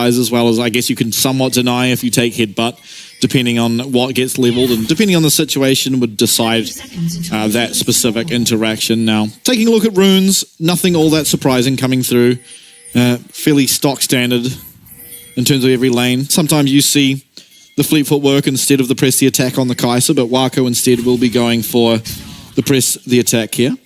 size, as well as I guess you can somewhat deny if you take headbutt, depending on what gets leveled and depending on the situation would decide that specific interaction. Now, taking a look at runes, nothing all that surprising coming through. Fairly stock standard in terms of every lane. Sometimes you see the fleet footwork instead of the press the attack on the Kai'Sa, but Wako instead will be going for the press the attack here.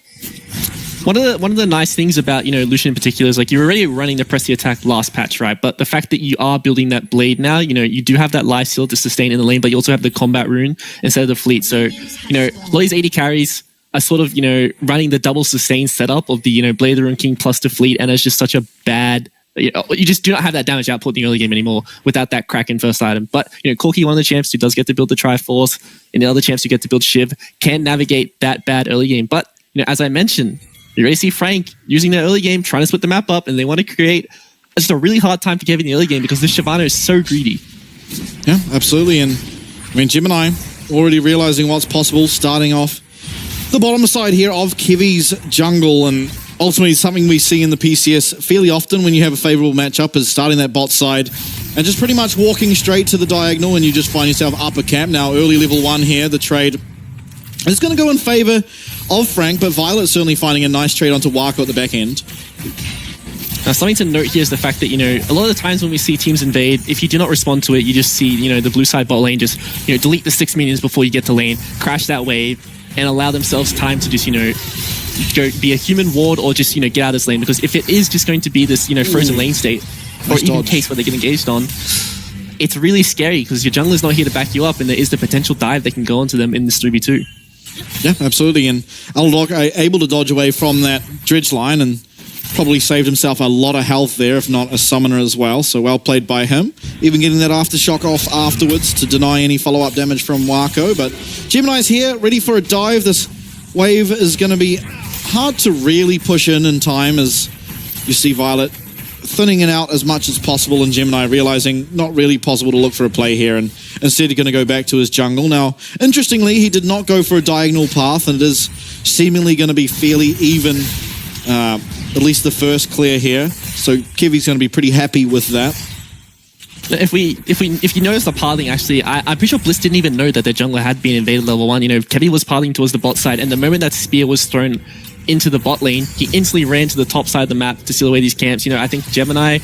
One of the nice things about, Lucian in particular is like you're already running the press the attack last patch, right? But the fact that you are building that blade now, you do have that life steal to sustain in the lane, but you also have the combat rune instead of the fleet. So, a lot of these AD carries are sort of, running the double sustain setup of the, Blade of the Rune King plus the fleet, and it's just such a bad... You just do not have that damage output in the early game anymore without that Kraken first item. But, Corki, one of the champs who does get to build the Triforce, and the other champs who get to build Shiv, can navigate that bad early game. But, as I mentioned, you already see Frank using their early game, trying to split the map up, and they want to create just a really hard time for Kevin in the early game because this Shyvana is so greedy. Yeah, absolutely. And, Gemini already realizing what's possible, starting off the bottom side here of Kevy's jungle, and ultimately something we see in the PCS fairly often when you have a favorable matchup is starting that bot side and just pretty much walking straight to the diagonal, and you just find yourself upper camp. Now, early level 1 here, the trade is going to go in favor of Frank, but Violet certainly finding a nice trade onto Wako at the back end. Now, something to note here is the fact that, a lot of the times when we see teams invade, if you do not respond to it, you just see, the blue side bot lane just, delete the 6 minions before you get to lane, crash that wave, and allow themselves time to just, go be a human ward or just, get out of this lane. Because if it is just going to be this, frozen lane state, or nice even dodge. Case where they get engaged on, it's really scary because your jungler's not here to back you up, and there is the potential dive that can go onto them in this 3v2. Yeah, absolutely. And Aldok able to dodge away from that dredge line and probably saved himself a lot of health there, if not a summoner as well. So well played by him. Even getting that aftershock off afterwards to deny any follow-up damage from Wako. But Gemini's here, ready for a dive. This wave is going to be hard to really push in time as you see Violet thinning it out as much as possible, and Gemini realizing not really possible to look for a play here and instead going to go back to his jungle. Now, interestingly, he did not go for a diagonal path, and it is seemingly going to be fairly even, at least the first clear here. So Kevy's going to be pretty happy with that. If you notice the pathing, actually, I'm pretty sure Bliss didn't even know that their jungler had been invaded level 1. Kevy was pathing towards the bot side, and the moment that spear was thrown into the bot lane, he instantly ran to the top side of the map to seal away these camps. I think Gemini,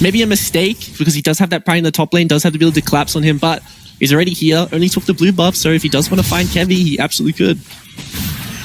maybe a mistake, because he does have that pride in the top lane, does have the ability to collapse on him, but he's already here, only took the blue buff, so if he does want to find Kevy, he absolutely could.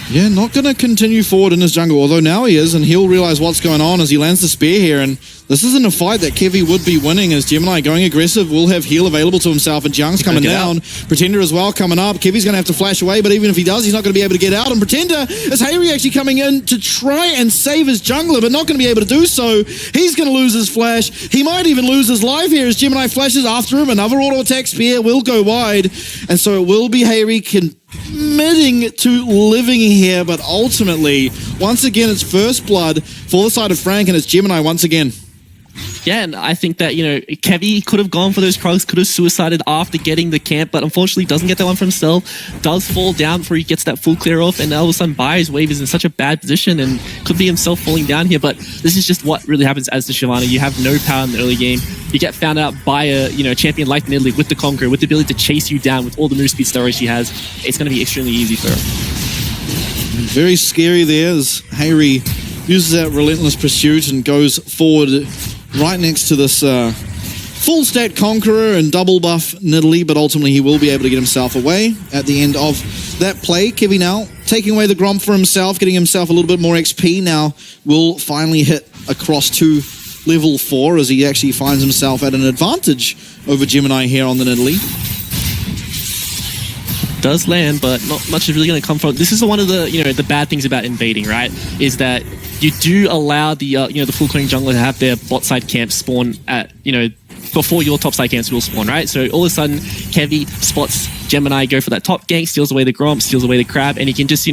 Yeah, not going to continue forward in his jungle, although now he is, and he'll realize what's going on as he lands the spear here, and this isn't a fight that Kevy would be winning, as Gemini going aggressive will have heal available to himself, and Jung's coming down. Pretender as well coming up. Kevy's going to have to flash away, but even if he does, he's not going to be able to get out, and Pretender is Hayri actually coming in to try and save his jungler, but not going to be able to do so. He's going to lose his flash. He might even lose his life here as Gemini flashes after him. Another auto attack spear will go wide, and so it will be Hayri committing to living here, but ultimately, once again, it's first blood for the side of Frank, and it's Gemini once again. Yeah, and I think that, Kevy could have gone for those Krugs, could have suicided after getting the camp, but unfortunately doesn't get that one for himself, does fall down before he gets that full clear off, and all of a sudden Bayer's wave is in such a bad position and could be himself falling down here, but this is just what really happens as the Shyvana. You have no power in the early game. You get found out by a champion like Nidalee with the Conqueror, with the ability to chase you down with all the move speed stories she has. It's going to be extremely easy for her. Very scary there as Hayri uses that relentless pursuit and goes forward right next to this full stat Conqueror and double buff Nidalee, but ultimately he will be able to get himself away at the end of that play. Kevy now taking away the Gromp for himself, getting himself a little bit more XP now, will finally hit across to level 4 as he actually finds himself at an advantage over Gemini here on the Nidalee. Does land, but not much is really going to come from. This is one of the the bad things about invading, right? Is that you do allow the the full clearing jungler to have their bot side camp spawn at before your top side camps will spawn, right? So all of a sudden, Kevy spots Gemini go for that top gank, steals away the Gromp, steals away the Crab, and he can just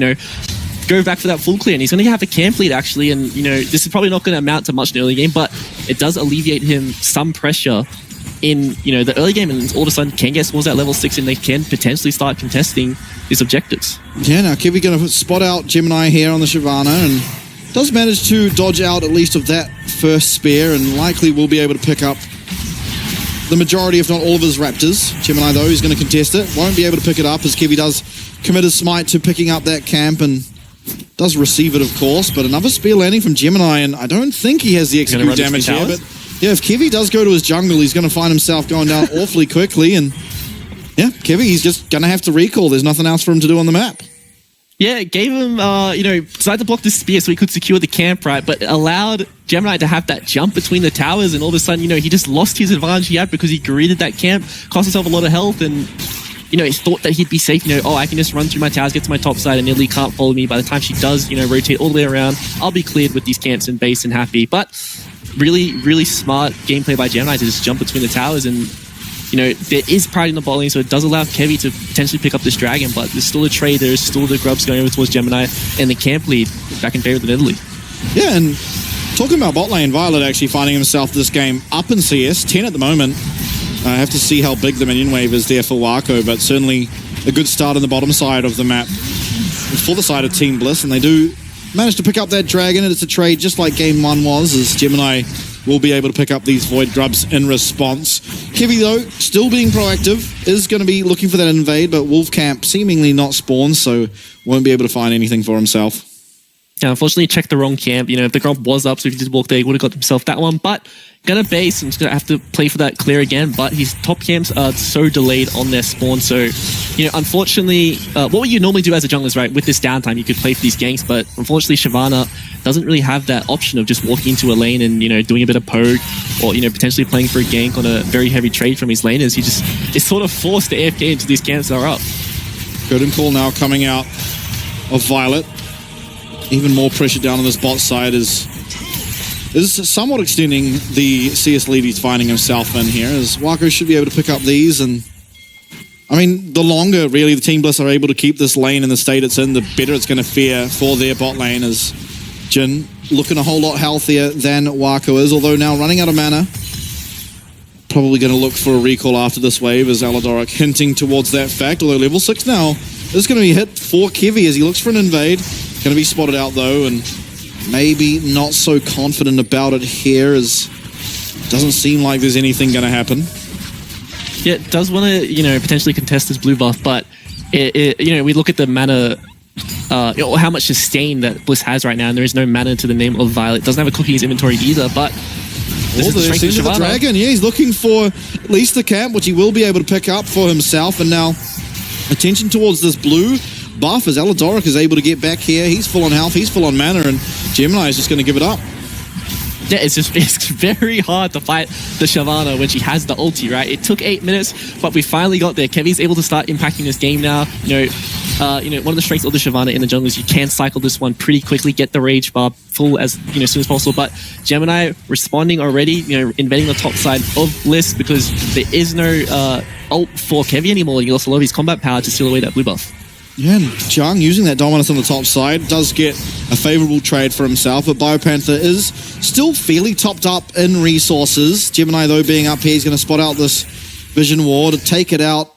go back for that full clear, and he's going to have a camp lead actually, and this is probably not going to amount to much in the early game, but it does alleviate him some pressure in the early game, and all of a sudden can get towards that level 6 and they can potentially start contesting his objectives. Yeah, now Kevy going to spot out Gemini here on the Shyvana and does manage to dodge out at least of that first spear, and likely will be able to pick up the majority, if not all of his Raptors. Gemini, though, he's going to contest it. Won't be able to pick it up as Kevy does commit his smite to picking up that camp and does receive it, of course. But another spear landing from Gemini, and I don't think he has the execute damage here. But yeah, if Kevy does go to his jungle, he's going to find himself going down awfully quickly. And yeah, Kevy, he's just going to have to recall. There's nothing else for him to do on the map. Yeah, it gave him, decided to block the spear so he could secure the camp, right? But it allowed Gemini to have that jump between the towers, and all of a sudden, he just lost his advantage he had because he greeted that camp, cost himself a lot of health, and, he thought that he'd be safe. I can just run through my towers, get to my top side, and Italy can't follow me. By the time she does, rotate all the way around, I'll be cleared with these camps and base and happy. But really, really smart gameplay by Gemini to just jump between the towers, and there is pride in the bot lane, so it does allow Kevy to potentially pick up this dragon, but there's still a trade, there's still the grubs going over towards Gemini, and the camp lead back in favor of the Italy. Yeah, and talking about bot lane, Violet actually finding himself this game up in CS, 10 at the moment. I have to see how big the minion wave is there for Wako, but certainly a good start on the bottom side of the map for the side of Team Bliss, and they do manage to pick up that dragon, and it's a trade just like Game 1 was, as Gemini will be able to pick up these Void Grubs in response. Kevy, though, still being proactive, is going to be looking for that invade, but Wolf Camp seemingly not spawned, so won't be able to find anything for himself. Yeah, unfortunately, checked the wrong camp. If the grub was up, so if he did walk there, he would have got himself that one. But gonna base and just gonna have to play for that clear again. But his top camps are so delayed on their spawn. So, unfortunately, what would you normally do as a jungler, right? With this downtime, you could play for these ganks. But unfortunately, Shyvana doesn't really have that option of just walking into a lane and doing a bit of poke, or potentially playing for a gank on a very heavy trade from his laners. He just is sort of forced to AFK into these camps that are up. Good call now coming out of Violet. Even more pressure down on this bot side is somewhat extending the CS lead he's finding himself in here, as Wako should be able to pick up these. And I mean, the longer really the Team Bliss are able to keep this lane in the state it's in, the better it's going to fare for their bot lane, as Jin looking a whole lot healthier than Wako is, although now running out of mana. Probably going to look for a recall after this wave, as Aladoric hinting towards that fact, although level 6 now is going to be hit for Kevy as he looks for an invade. Going to be spotted out though, and maybe not so confident about it here, as doesn't seem like there's anything going to happen. Yeah, it does want to, potentially contest this blue buff, but we look at the mana, how much sustain that Bliss has right now, and there is no mana to the name of Violet. Doesn't have a cookie in his inventory either, but this is the strength of the dragon. Yeah, he's looking for at least the camp, which he will be able to pick up for himself, and now attention towards this blue buff as Aladoric is able to get back here. He's full on health, he's full on mana, and Gemini is just going to give it up. Yeah, it's very hard to fight the Shyvana when she has the ulti, right? It took 8 minutes, but we finally got there. Kevy's able to start impacting this game now. One of the strengths of the Shyvana in the jungle is you can cycle this one pretty quickly, get the rage bar full as soon as possible. But Gemini responding already, invading the top side of Bliss, because there is no ult for Kevy anymore. He lost a lot of his combat power to steal away that blue buff. Yeah, and Jung using that dominance on the top side does get a favorable trade for himself, but Biopanther is still fairly topped up in resources. Gemini, though, being up here, he's going to spot out this Vision Ward to take it out,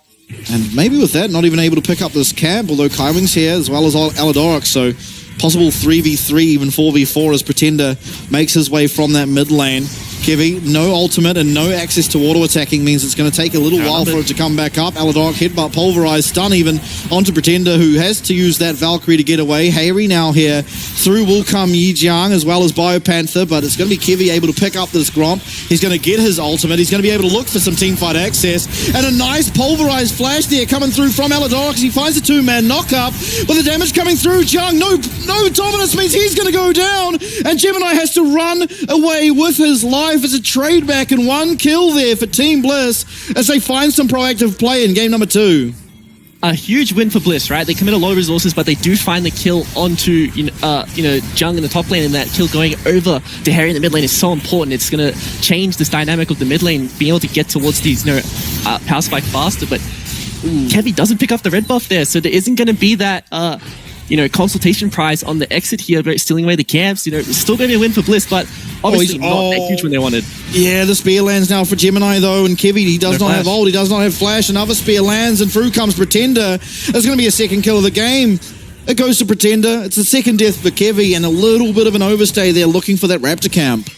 and maybe with that, not even able to pick up this camp, although Kaiwing's here, as well as Aladoric, so possible 3v3, even 4v4 as Pretender makes his way from that mid lane. Kevy, no ultimate and no access to auto-attacking means it's going to take a little while for it to come back up. Aladoric, headbutt, pulverized, stun even onto Pretender, who has to use that Valkyrie to get away. Harry now here. Through will come Yijiang as well as Biopanther, but it's going to be Kevy able to pick up this Gromp. He's going to get his ultimate. He's going to be able to look for some teamfight access. And a nice pulverized flash there coming through from Aladoric as he finds a two-man knock-up. With the damage coming through, Jiang, no dominance means he's going to go down. And Gemini has to run away with his life. As a trade back and one kill there for Team Bliss as they find some proactive play in game number 2. A huge win for Bliss, right? They commit a lot of resources, but they do find the kill onto Jung in the top lane, and that kill going over to Harry in the mid lane is so important. It's going to change this dynamic of the mid lane, being able to get towards these power spike faster, but Kevy doesn't pick up the red buff there, so there isn't going to be that consultation prize on the exit here, but stealing away the camps. It's still going to be a win for Bliss, but obviously not a huge win they wanted. Yeah, the spear lands now for Gemini, though, and Kevy, he does not have ult, he does not have flash. Another spear lands, and through comes Pretender. There's going to be a second kill of the game. It goes to Pretender. It's the second death for Kevy, and a little bit of an overstay there looking for that Raptor camp.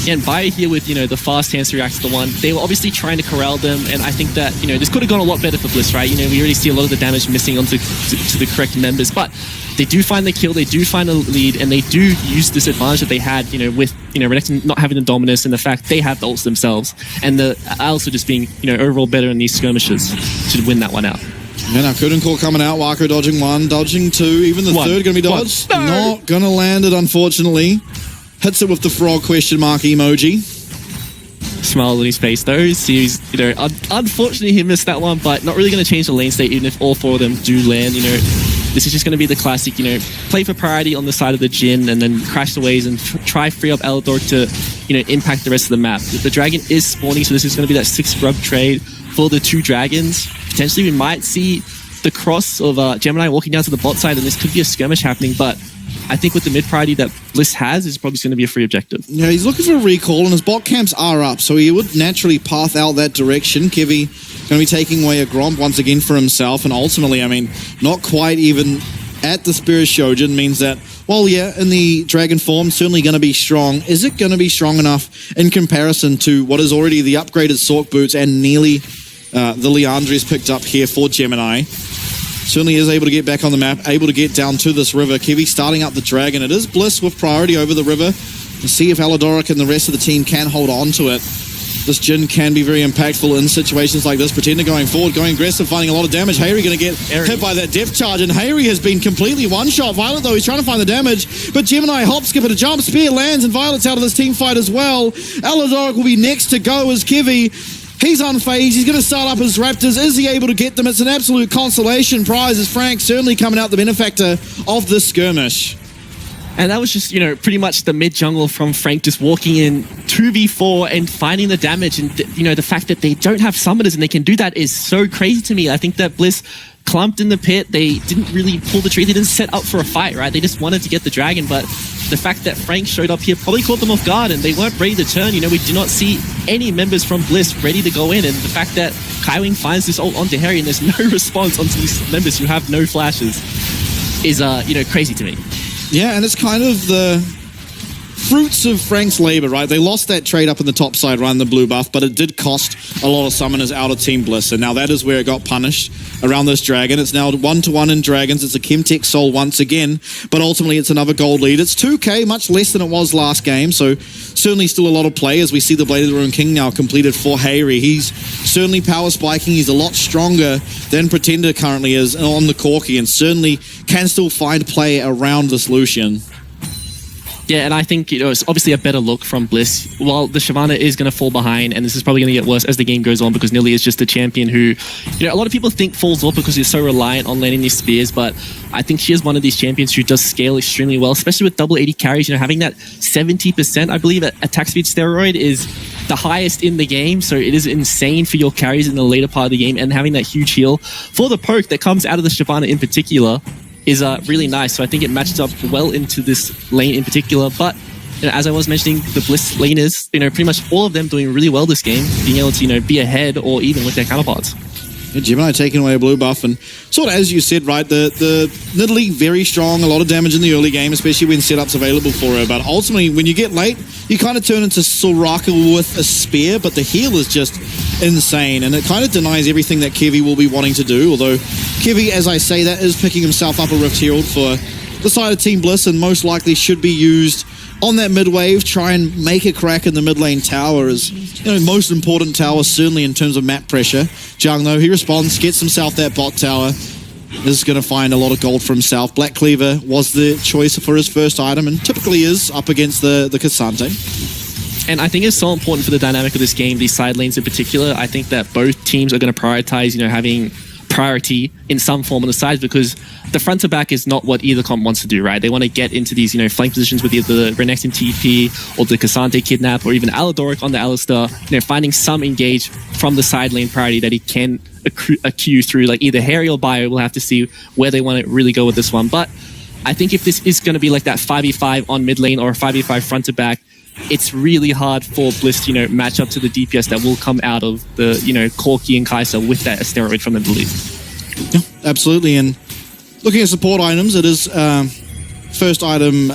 Yeah, and Bayer here with, the fast stance reacts to the one. They were obviously trying to corral them, and I think that, this could have gone a lot better for Bliss, right? We already see a lot of the damage missing onto to the correct members, but they do find the kill, they do find the lead, and they do use this advantage that they had, with, Renekton not having the dominance and the fact they have the ults themselves, and the also just being, overall better in these skirmishes to win that one out. Yeah, now Kudencore coming out, Wako dodging one, dodging two, even the third going to be dodged. No. Not going to land it, unfortunately. Hits it with the frog question mark emoji. Smile on his face though. Sees, unfortunately he missed that one, but not really going to change the lane state even if all four of them do land. This is just going to be the classic, play for priority on the side of the Jhin and then crash the waves and try free up Alador to, impact the rest of the map. The dragon is spawning, so this is going to be that 6 scrub trade for the 2 dragons. Potentially we might see the cross of Gemini walking down to the bot side, and this could be a skirmish happening, but I think with the mid priority that Bliss has, is probably going to be a free objective. Yeah, he's looking for a recall, and his bot camps are up, so he would naturally path out that direction. Kivy going to be taking away a Gromp once again for himself, and ultimately, not quite even at the Spirit Shojin means that, well, yeah, in the Dragon form, certainly going to be strong. Is it going to be strong enough in comparison to what is already the upgraded Sork boots and nearly the Liandry's picked up here for Gemini? Certainly is able to get back on the map, able to get down to this river. Kivy starting up the dragon. It is Bliss with priority over the river. To see if Aladoric and the rest of the team can hold on to it. This Jhin can be very impactful in situations like this. Pretender going forward, going aggressive, finding a lot of damage. Hayri going to get hit by that depth charge, and Hayri has been completely one-shot. Violet, though, he's trying to find the damage, but Gemini hop, skip, and a jump. Spear lands, and Violet's out of this team fight as well. Aladoric will be next to go as Kivy. He's unfazed. He's going to start up his Raptors. Is he able to get them? It's an absolute consolation prize as Frank certainly coming out the benefactor of this skirmish. And that was just, pretty much the mid-jungle from Frank just walking in 2v4 and finding the damage. And, the fact that they don't have summoners and they can do that is so crazy to me. I think that Bliss clumped in the pit. They didn't really pull the trigger. They didn't set up for a fight, right? They just wanted to get the dragon. But the fact that Frank showed up here probably caught them off guard and they weren't ready to turn. We do not see any members from Bliss ready to go in. And the fact that Kaiwing finds this ult onto Harry and there's no response onto these members who have no flashes is, crazy to me. Yeah, and it's kind of the fruits of Frank's labor, right? They lost that trade up in the top side run, the blue buff, but it did cost a lot of summoners out of Team Bliss, and now that is where it got punished around this dragon. It's now 1-1 in dragons. It's a Chemtech soul once again, but ultimately it's another gold lead. It's 2k, much less than it was last game, so certainly still a lot of play as we see the Blade of the Ruin King now completed for Hayri. He's certainly power spiking. He's a lot stronger than Pretender currently is on the Corki, and certainly can still find play around this Lucian. Yeah, and I think, it's obviously a better look from Bliss. While the Shyvana is going to fall behind, and this is probably going to get worse as the game goes on because Nilly is just a champion who, a lot of people think falls off because he's so reliant on landing these spears, but I think she is one of these champions who does scale extremely well, especially with double 80 carries. Having that 70%, I believe, attack speed steroid is the highest in the game, so it is insane for your carries in the later part of the game, and having that huge heal for the poke that comes out of the Shyvana in particular is really nice. So I think it matches up well into this lane in particular. But as I was mentioning, the Bliss laners, pretty much all of them doing really well this game, being able to, be ahead or even with their counterparts. Yeah, Gemini taking away a blue buff, and sort of as you said, right, the Nidalee very strong, a lot of damage in the early game, especially when setups available for her, but ultimately when you get late, you kind of turn into Soraka with a spear, but the heal is just insane, and it kind of denies everything that Kivy will be wanting to do, although Kivy, as I say that, is picking himself up a Rift Herald for the side of Team Bliss, and most likely should be used on that mid wave, try and make a crack in the mid lane tower is, most important tower, certainly in terms of map pressure. Jung, though, he responds, gets himself that bot tower, is going to find a lot of gold for himself. Black Cleaver was the choice for his first item, and typically is up against the Cassante. And I think it's so important for the dynamic of this game, these side lanes in particular. I think that both teams are going to prioritize, having priority in some form on the sides, because the front to back is not what either comp wants to do, right? They want to get into these, flank positions with either the Renekton TP or the Cassante kidnap or even Aladoric on the Alistar, finding some engage from the side lane priority that he can accrue through, like either Harry or Bayer. We'll have to see where they want to really go with this one. But I think if this is going to be like that 5v5 on mid lane or a 5v5 front to back, it's really hard for Bliss to, match up to the DPS that will come out of the, Corki and Kai'Sa with that steroid from the delete. Yeah, absolutely. And looking at support items, it is first item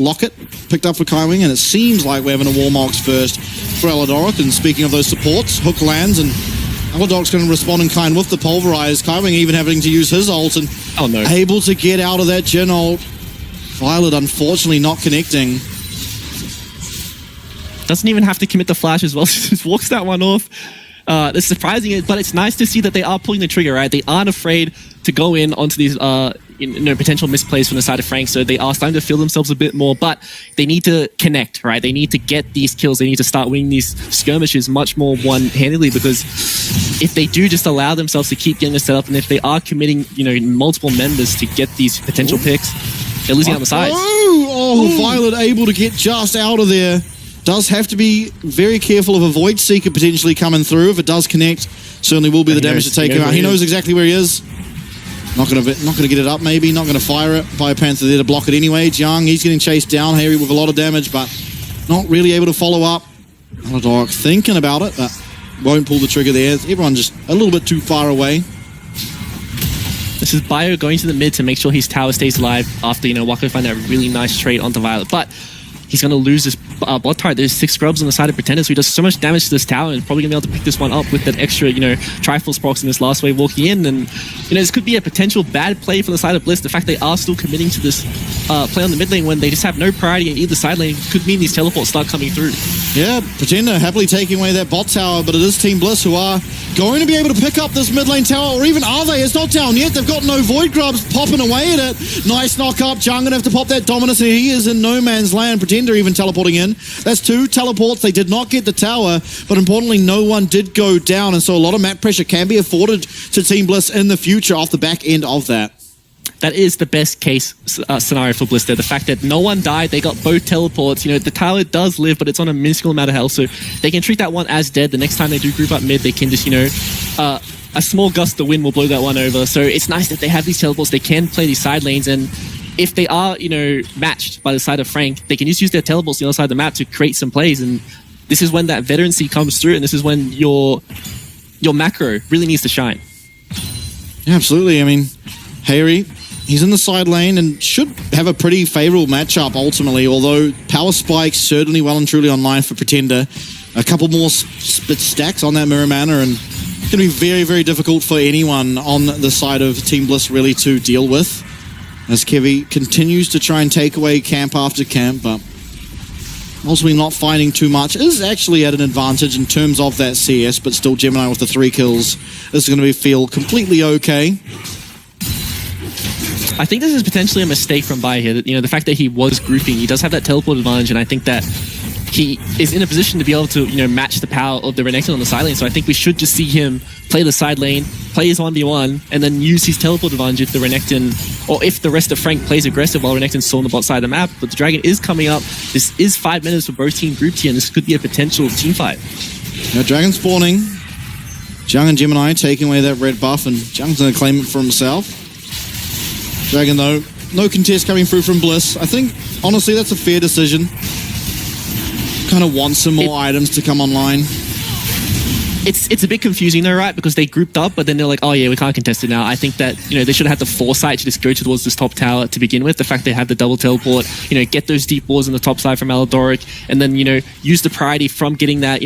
Locket picked up for Kaiwing, and it seems like we're having a Warmox first for Aladoric. And speaking of those supports, Hook lands, and Aladoric's going to respond in kind with the Pulverize. Kaiwing even having to use his ult, and able to get out of that Jhin ult. Violet unfortunately not connecting. Doesn't even have to commit the flash as well. Just walks that one off. It's surprising, but it's nice to see that they are pulling the trigger, right? They aren't afraid to go in onto these potential misplays from the side of Frank, so they are starting to feel themselves a bit more, but they need to connect, right? They need to get these kills. They need to start winning these skirmishes much more one-handedly, because if they do just allow themselves to keep getting the setup, and if they are committing, multiple members to get these potential picks, they're losing on the sides. Violet able to get just out of there. Does have to be very careful of a Void Seeker potentially coming through. If it does connect, certainly will be the damage to take him out. He knows exactly where he is. Not gonna get it up, maybe. Not gonna fire it. Biopanther there to block it anyway. Jiang, he's getting chased down. Harry with a lot of damage, but not really able to follow up. Aladoric thinking about it, but won't pull the trigger there. Everyone just a little bit too far away. This is Bio going to the mid to make sure his tower stays alive after, Wako find that really nice trade onto Violet. But he's going to lose this bot turret. There's 6 scrubs on the side of Pretender, so he does so much damage to this tower, and probably going to be able to pick this one up with that extra, Triforce procs in this last wave walking in. And, this could be a potential bad play for the side of Bliss. The fact they are still committing to this play on the mid lane when they just have no priority in either side lane could mean these teleports start coming through. Yeah, Pretender happily taking away that bot tower, but it is Team Bliss who are going to be able to pick up this mid lane tower, or even are they? It's not down yet. They've got no Void Grubs popping away at it. Nice knock up. Jiang going to have to pop that Dominus, and he is in no man's land. Pretender even teleporting in. That's 2 teleports. They did not get the tower, but importantly, no one did go down, and so a lot of map pressure can be afforded to Team Bliss in the future off the back end of that. That is the best case scenario for Bliss there. The fact that no one died, they got both teleports. The tower does live, but it's on a minuscule amount of health, so they can treat that one as dead. The next time they do group up mid, they can just, a small gust of wind will blow that one over. So it's nice that they have these teleports. They can play these side lanes, and if they are, matched by the side of Frank, they can just use their teleports on the other side of the map to create some plays. And this is when that veterancy comes through, and this is when your macro really needs to shine. Yeah, absolutely. I mean, Harry, he's in the side lane and should have a pretty favorable matchup ultimately, although power spikes certainly well and truly online for Pretender. A couple more stacks on that Mirror Mana, and it's going to be very, very difficult for anyone on the side of Team Bliss really to deal with, as Kevy continues to try and take away camp after camp, but ultimately not finding too much. Is actually at an advantage in terms of that CS, but still Gemini with the 3 kills is going to feel completely okay. I think this is potentially a mistake from Bai here. That, the fact that he was grouping, he does have that teleport advantage, and I think that he is in a position to be able to, match the power of the Renekton on the side lane. So I think we should just see him play the side lane, play his 1v1, and then use his teleport advantage if the Renekton, or if the rest of Frank plays aggressive while Renekton's still on the bot side of the map. But the Dragon is coming up. This is 5 minutes for both team groups here, and this could be a potential team fight. Now Dragon spawning. Jiang and Gemini taking away that red buff, and Jiang's going to claim it for himself. Dragon, though, no contest coming through from Bliss. I think, honestly, that's a fair decision. Kind of want some more items to come online. It's a bit confusing though, right? Because they grouped up, but then they're like, oh yeah, we can't contest it now. I think that, they should have had the foresight to just go towards this top tower to begin with. The fact they have the double teleport, get those deep walls on the top side from Aladoric, and then, use the priority from getting that,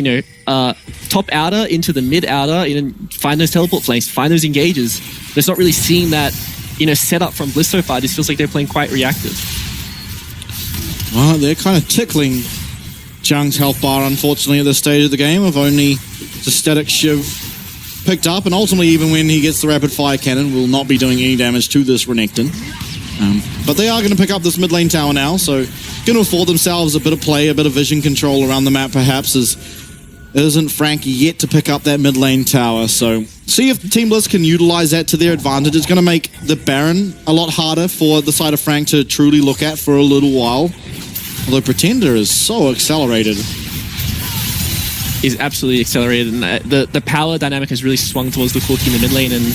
top outer into the mid outer, and find those teleport flanks, find those engages. There's not really seeing that, set up from Bliss so far. It just feels like they're playing quite reactive. Well, they're kind of tickling Jiang's health bar, unfortunately, at this stage of the game, of only the static Shiv picked up, and ultimately, even when he gets the rapid fire cannon, will not be doing any damage to this Renekton. But they are going to pick up this mid lane tower now, so going to afford themselves a bit of play, a bit of vision control around the map, perhaps, as isn't Frank yet to pick up that mid lane tower. So see if Team Bliss can utilize that to their advantage. It's going to make the Baron a lot harder for the side of Frank to truly look at for a little while. Although Pretender is so accelerated. is absolutely accelerated, and the power dynamic has really swung towards the core team in the mid lane, and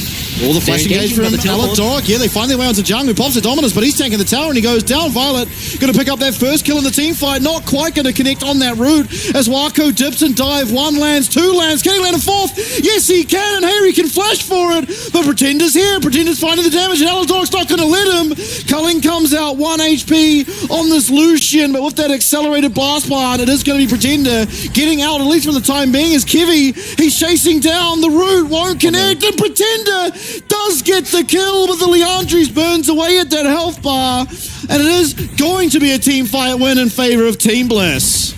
all the flash engage from LOL-APAC. Yeah, they find their way onto Jung, who pops the dominance, but he's tanking the tower and he goes down. Violet going to pick up that first kill in the team fight, not quite going to connect on that route as Wako dips and dive. 1 lands, 2 lands, can he land a 4th? Yes, he can, and Harry can flash for it, but Pretender's here. Pretender's finding the damage, and LOL-APAC's not going to let him. Culling comes out, 1 HP on this Lucian, but with that accelerated blast behind, it is going to be Pretender getting out, at least for the time being, is Kivy. He's chasing down the route, won't connect, and Pretender does get the kill, but the Leandries burns away at that health bar, and it is going to be a team fight win in favor of Team Bliss.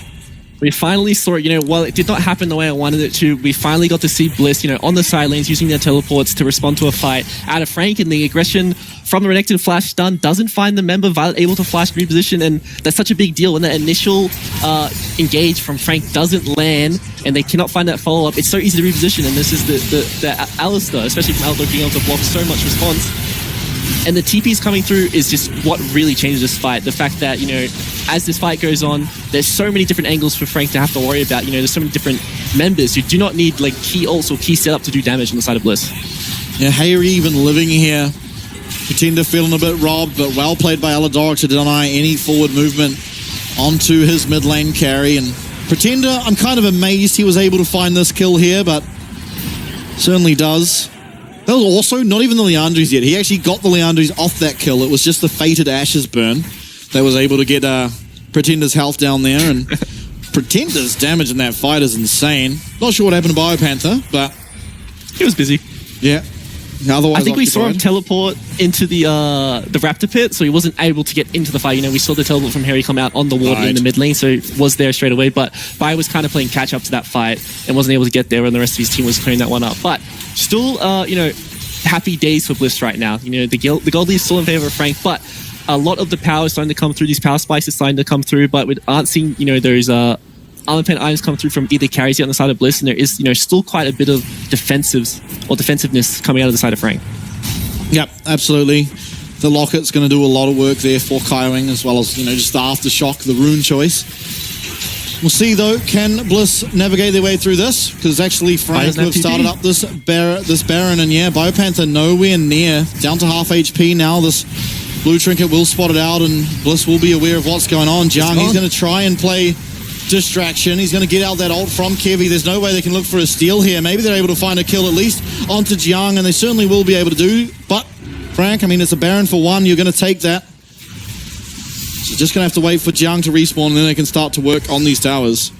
We finally saw it, while it did not happen the way I wanted it to, we finally got to see Bliss, on the side lanes using their teleports to respond to a fight. Out of Frank, and the aggression from the Renekton flash stun doesn't find the member. Violet able to flash reposition, and that's such a big deal when that initial engage from Frank doesn't land and they cannot find that follow-up. It's so easy to reposition, and this is the Alistar, especially from Alistar, being able to block so much response. And the TPs coming through is just what really changes this fight. The fact that, as this fight goes on, there's so many different angles for Frank to have to worry about. There's so many different members who do not need key ults or key setup to do damage on the side of Bliss. Yeah, Harry even living here. Pretender feeling a bit robbed, but well played by LOL-APAC to deny any forward movement onto his mid lane carry. And Pretender, I'm kind of amazed he was able to find this kill here, but certainly does. That was also not even the Leandries yet. He actually got the Leandries off that kill. It was just the fated Ashes burn that was able to get Pretender's health down there. And Pretender's damage in that fight is insane. Not sure what happened to BioPanther, but he was busy. Yeah. Otherwise, I think we saw him teleport into the Raptor pit, so he wasn't able to get into the fight. We saw the teleport from Harry come out on the ward in the mid lane, so he was there straight away. But Bio was kind of playing catch up to that fight and wasn't able to get there when the rest of his team was clearing that one up. But still, happy days for Bliss right now. The gold lead is still in favor of Frank, but a lot of the power is starting to come through. These power spikes are starting to come through, but we aren't seeing, those armor pen items come through from either carries on the side of Bliss, and there is, still quite a bit of defensiveness coming out of the side of Frank. Yep, absolutely. The Locket's going to do a lot of work there for Kaiwing, as well as, just the Aftershock, the rune choice. We'll see, though, can Bliss navigate their way through this? Because actually Frank have started up this Baron, and yeah, BioPanther nowhere near. Down to half HP now. This blue trinket will spot it out, and Bliss will be aware of what's going on. Jung, he's going to try and play distraction. He's going to get out that ult from Kevy. There's no way they can look for a steal here. Maybe they're able to find a kill at least onto Jiang, and they certainly will be able to do. But Frank, it's a Baron for one. You're going to take that. So just going to have to wait for Jiang to respawn, and then they can start to work on these towers.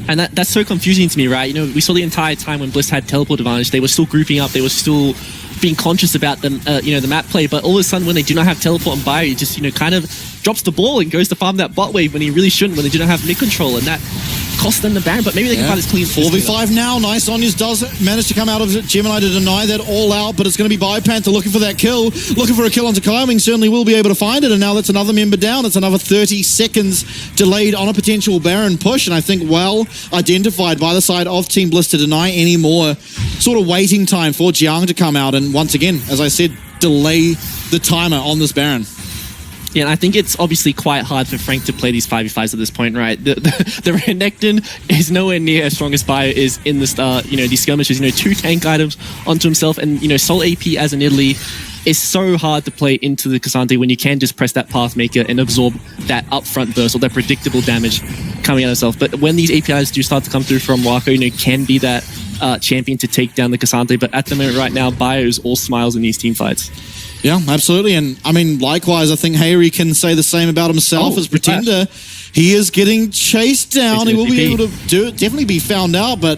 And that's so confusing to me, right? We saw the entire time when Bliss had teleport advantage, they were still grouping up, they were still being conscious about the map play, but all of a sudden when they do not have teleport and bio, he just kind of drops the ball and goes to farm that bot wave when he really shouldn't, when they do not have mid control, and that cost them the Baron, but maybe they can find this clean 4v5 now. Nice Onyas does manage to come out of Gemini to deny that all out, but it's going to be BioPanther looking for that kill, looking for a kill onto Kaiwing. Certainly will be able to find it, and now that's another member down. It's another 30 seconds delayed on a potential Baron push, and I think well identified by the side of Team Bliss to deny any more sort of waiting time for Jiang to come out, and once again, as I said, delay the timer on this Baron. Yeah, and I think it's obviously quite hard for Frank to play these 5v5s at this point, right? The Renekton is nowhere near as strong as Bio is in this, these skirmishes. 2 tank items onto himself, and Soul AP as an Italy is so hard to play into the Cassandra when you can just press that Pathmaker and absorb that upfront burst or that predictable damage coming out of itself. But when these APIs do start to come through from Wako, can be that champion to take down the Cassandra. But at the moment right now, Bio is all smiles in these team fights. Yeah, absolutely. And likewise, I think Harry can say the same about himself as Pretender. He is getting chased down. He will be able to do it, definitely be found out, but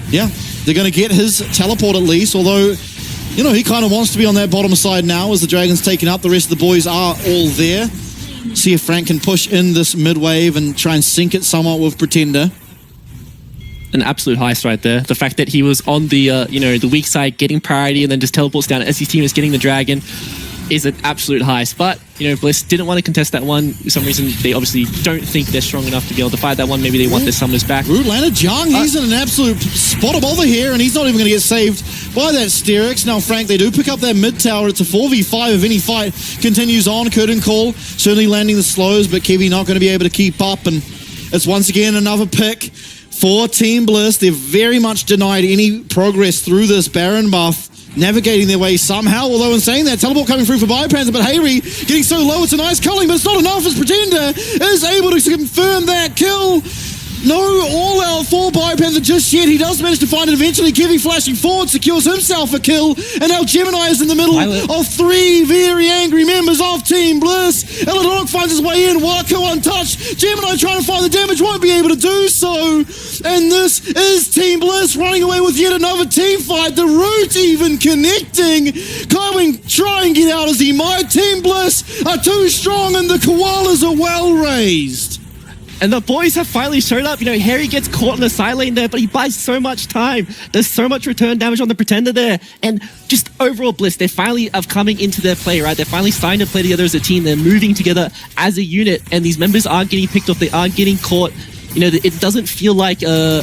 yeah, they're going to get his teleport at least, although, he kind of wants to be on that bottom side now as the Dragon's taken up. The rest of the boys are all there. See if Frank can push in this mid wave and try and sink it somewhat with Pretender. An absolute heist right there. The fact that he was on the the weak side getting priority and then just teleports down as his team is getting the dragon is an absolute heist. But Bliss didn't want to contest that one. For some reason, they obviously don't think they're strong enough to be able to fight that one. Maybe they want their summoners back. Rude landed Jiang. He's in an absolute spot of bother here, and he's not even going to get saved by that Sterix. Now, Frank, they do pick up that mid tower. It's a 4v5 if any fight continues on. Curtain Call certainly landing the slows, but Kevy not going to be able to keep up, and it's once again another pick for Team Bliss. They've very much denied any progress through this Baron buff, navigating their way somehow, although in saying that, teleport coming through for Biopanther, but Hayri getting so low, it's a nice culling, but it's not enough as Pretender is able to confirm that kill. No all-out for Biopanther just yet. He does manage to find it eventually. Kevy flashing forward secures himself a kill. And now Gemini is in the middle of three very angry members of Team Bliss. LOL-APAC finds his way in. Wako untouched. Gemini trying to find the damage. Won't be able to do so. And this is Team Bliss running away with yet another team fight. The root even connecting. Kaiwing try and get out as he might. Team Bliss are too strong and the koalas are well raised. And the boys have finally showed up. You know, Harry gets caught in the side lane there, but he buys so much time. There's so much return damage on the Pretender there. And just overall Bliss, they're finally coming into their play, right? They're finally starting to play together as a team. They're moving together as a unit. And these members aren't getting picked off. They aren't getting caught. You know, it doesn't feel like a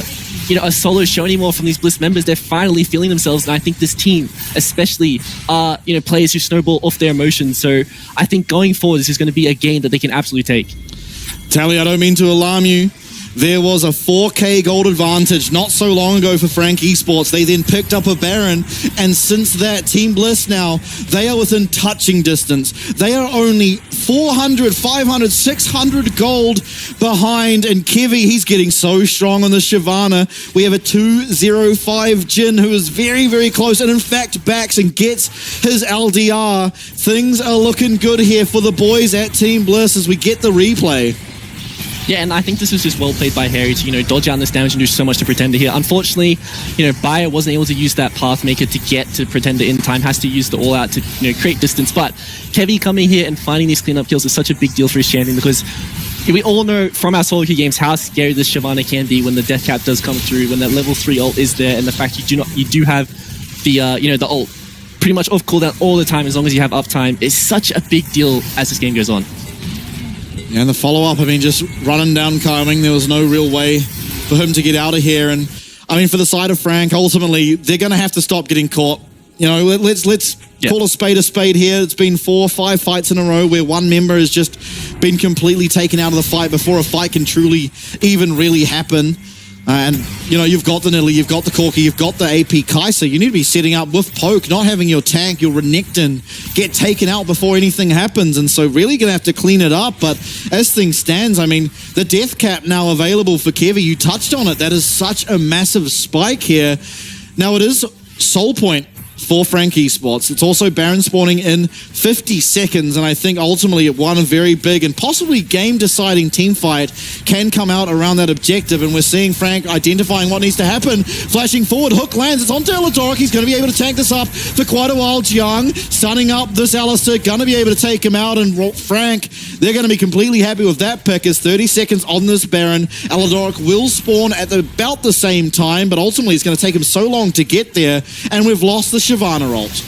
solo show anymore from these Bliss members. They're finally feeling themselves. And I think this team, especially, are, players who snowball off their emotions. So I think going forward, this is going to be a game that they can absolutely take. Tally, I don't mean to alarm you. There was a 4K gold advantage not so long ago for Frank Esports. They then picked up a Baron, and since that, Team Bliss now, they are within touching distance. They are only 400, 500, 600 gold behind, and Kevy, he's getting so strong on the Shyvana. We have a 205 Jin who is very, very close, and in fact backs and gets his LDR. Things are looking good here for the boys at Team Bliss as we get the replay. Yeah, and I think this was just well played by Harry to, dodge out this damage and do so much to Pretender here. Unfortunately, Bayer wasn't able to use that Pathmaker to get to Pretender in time, has to use the all-out to, create distance. But Kevy coming here and finding these cleanup kills is such a big deal for his champion because we all know from our solo queue games how scary this Shyvana can be when the death cap does come through, when that level 3 ult is there, and the fact you do have the, the ult pretty much off cooldown all the time as long as you have uptime is such a big deal as this game goes on. Yeah, and the follow-up, just running down Kaiwing, there was no real way for him to get out of here. And, for the side of Frank, ultimately, they're going to have to stop getting caught. Let's call a spade here. It's been 4 or 5 fights in a row where one member has just been completely taken out of the fight before a fight can truly even really happen. And, you've got the Nidalee, you've got the Corki, you've got the AP Kai'Sa. You need to be setting up with Poke, not having your tank, your Renekton get taken out before anything happens. And so really going to have to clean it up. But as things stands, the death cap now available for Kevy. You touched on it. That is such a massive spike here. Now it is Soul Point for Frank Esports. It's also Baron spawning in 50 seconds, and I think ultimately one very big and possibly game-deciding team fight can come out around that objective, and we're seeing Frank identifying what needs to happen. Flashing forward, hook lands, it's onto LOL-APAC. He's going to be able to tank this up for quite a while. Jiang sunning up this Alistair, going to be able to take him out, and Frank, they're going to be completely happy with that pick as 30 seconds on this Baron. LOL-APAC will spawn at about the same time, but ultimately it's going to take him so long to get there, and we've lost the Shyvana ult.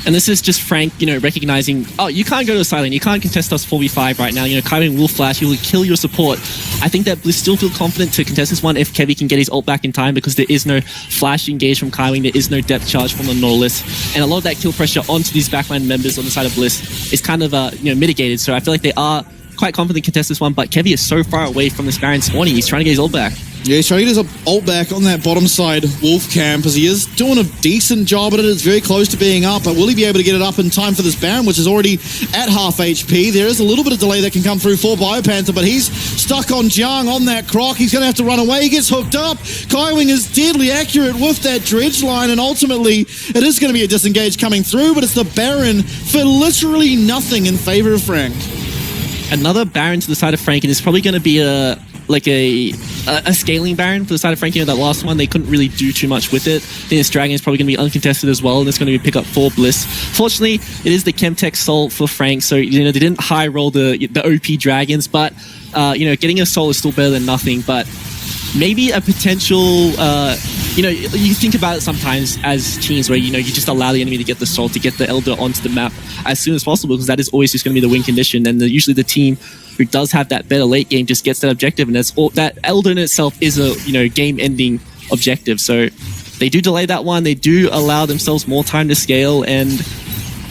And this is just Frank, recognizing, oh, you can't go to a silent, you can't contest us 4v5 right now. Kaiwing will flash, he will kill your support. I think that Bliss still feel confident to contest this one if Kevy can get his ult back in time because there is no flash engage from Kaiwing, there is no depth charge from the Nautilus. And a lot of that kill pressure onto these backline members on the side of Bliss is kind of, mitigated. So I feel like they are quite confident to contest this one, but Kevy is so far away from this Baron spawning, he's trying to get his ult back. Yeah, he's trying to get his ult back on that bottom side Wolf camp as he is doing a decent job at it. It's very close to being up, but will he be able to get it up in time for this Baron, which is already at half HP? There is a little bit of delay that can come through for Biopanther, but he's stuck on Jiang on that Croc. He's going to have to run away. He gets hooked up. Kaiwing is deadly accurate with that dredge line, and ultimately it is going to be a disengage coming through, but it's the Baron for literally nothing in favor of Frank. Another Baron to the side of Frank, and it's probably going to be a scaling Baron for the side of Frank. That last one, they couldn't really do too much with it. Then this Dragon is probably going to be uncontested as well, and it's going to be pick up for Bliss. Fortunately, it is the Chemtech Soul for Frank, so they didn't high roll the OP Dragons, but getting a Soul is still better than nothing. But maybe a potential, you think about it sometimes as teams where, you just allow the enemy to get the Soul, to get the Elder onto the map as soon as possible, because that is always just going to be the win condition. And usually the team who does have that better late game just gets that objective, and that's all, that Elder in itself is a, game-ending objective. So they do delay that one. They do allow themselves more time to scale, and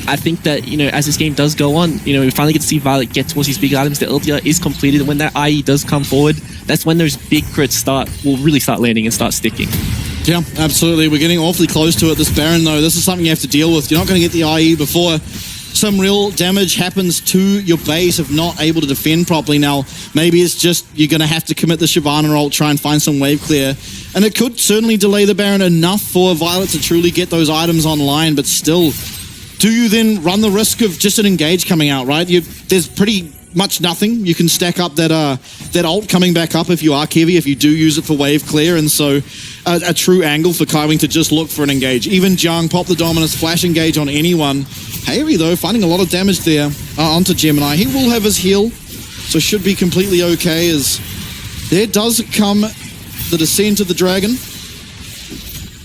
I think that, you know, as this game does go on, you know, we finally get to see Violet get towards these big items. The LDR is completed, and when that IE does come forward, that's when those big crits will really start landing and start sticking. Yeah, absolutely. We're getting awfully close to it. This Baron, though, this is something you have to deal with. You're not going to get the IE before some real damage happens to your base if not able to defend properly. Now, maybe it's just you're going to have to commit the Shyvana ult, try and find some wave clear. And it could certainly delay the Baron enough for Violet to truly get those items online, but still, do you then run the risk of just an engage coming out, right? There's pretty much nothing. You can stack up that ult coming back up if you are Kevy, if you do use it for wave clear, and so a true angle for Kaiwing to just look for an engage. Even Jung, pop the Dominus, flash engage on anyone. Harry, though, finding a lot of damage there onto Gemini. He will have his heal, so should be completely okay, as there does come the descent of the dragon.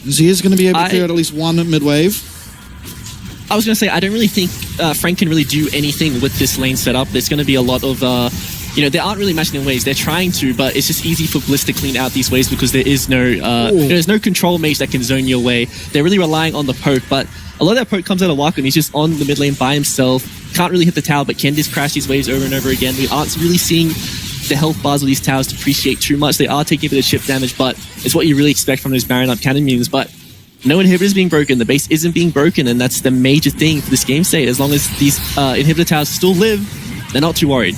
As he is going to be able to clear out at least one mid-wave. I was going to say, I don't really think Frank can really do anything with this lane setup. There's going to be a lot of, you know, they aren't really matching in waves. They're trying to, but it's just easy for Bliss to clean out these waves because there is no, there's no control mage that can zone your way. They're really relying on the poke, but a lot of that poke comes out of Waka, and he's just on the mid lane by himself. Can't really hit the tower, but can just crash these waves over and over again. We aren't really seeing the health bars of these towers depreciate too much. They are taking a bit of chip damage, but it's what you really expect from those Baron up cannon minions. But no inhibitor is being broken, the base isn't being broken, and that's the major thing for this game state. As long as these inhibitor towers still live, they're not too worried.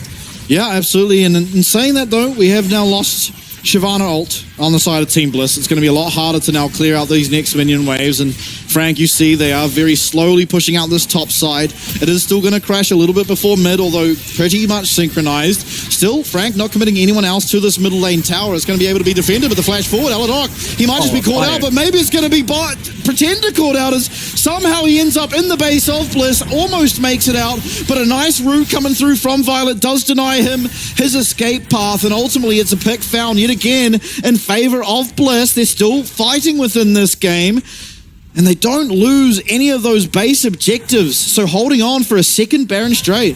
Yeah, absolutely. And in saying that, though, we have now lost Shyvana ult on the side of Team Bliss. It's going to be a lot harder to now clear out these next minion waves. And Frank, you see they are very slowly pushing out this top side. It is still going to crash a little bit before mid, although pretty much synchronized. Still, Frank not committing anyone else to this middle lane tower. It's going to be able to be defended with the flash forward. Aladoc, he might just be caught out, but maybe it's going to be Pretender caught out, as somehow he ends up in the base of Bliss, almost makes it out, but a nice route coming through from Violet does deny him his escape path, and ultimately it's a pick found yet again in favor of Bliss. They're still fighting within this game, and they don't lose any of those base objectives, so holding on for a second Baron straight.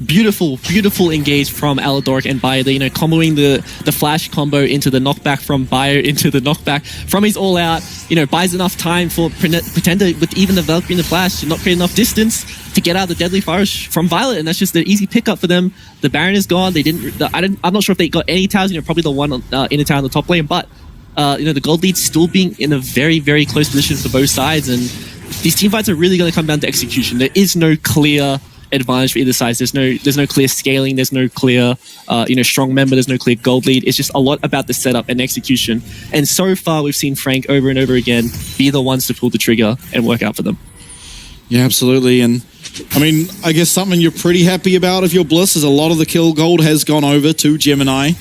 Beautiful, beautiful engage from Aladoric and Bayo. You know, comboing the flash combo into the knockback from Bayo into the knockback from his all out. You know, buys enough time for Pretender with even the Valkyrie in the flash to not create enough distance to get out the deadly fire from Violet, and that's just an easy pickup for them. The Baron is gone. They didn't. I'm not sure if they got any towers. You know, probably the one in the tower in the top lane, but you know, the gold lead still being in a very, very close position for both sides, and these team fights are really going to come down to execution. There is no clear advantage for either side. There's no clear scaling, there's no clear you know, strong member, there's no clear gold lead. It's just a lot about the setup and execution, and so far we've seen Frank over and over again be the ones to pull the trigger and work out for them. Yeah, absolutely. And I mean, I guess something you're pretty happy about if you're Bliss is a lot of the kill gold has gone over to Gemini